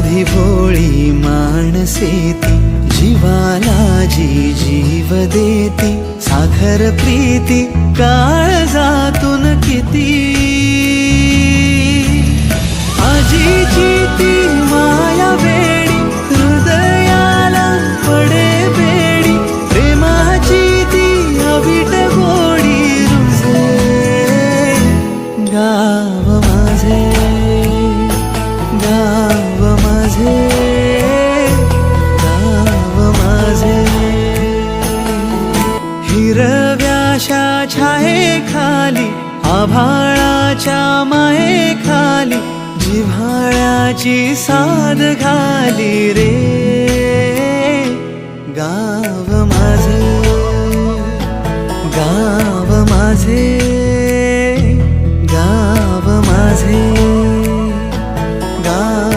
साधी भोळी माणसे ती, जीवाला जी जीव देती, साखर प्रीती काळजातून किती. आजीची ती माया वेडी, हृदयाला पडे बेडी, प्रेमाची ती अवीट गोडी रुजे. गाव माझे, गाव माझे, गाव माझे. हिरव्याशा छायेखाली, आभाळाच्या मायेखाली, जिव्हाळ्याची साद घाली रे. गाव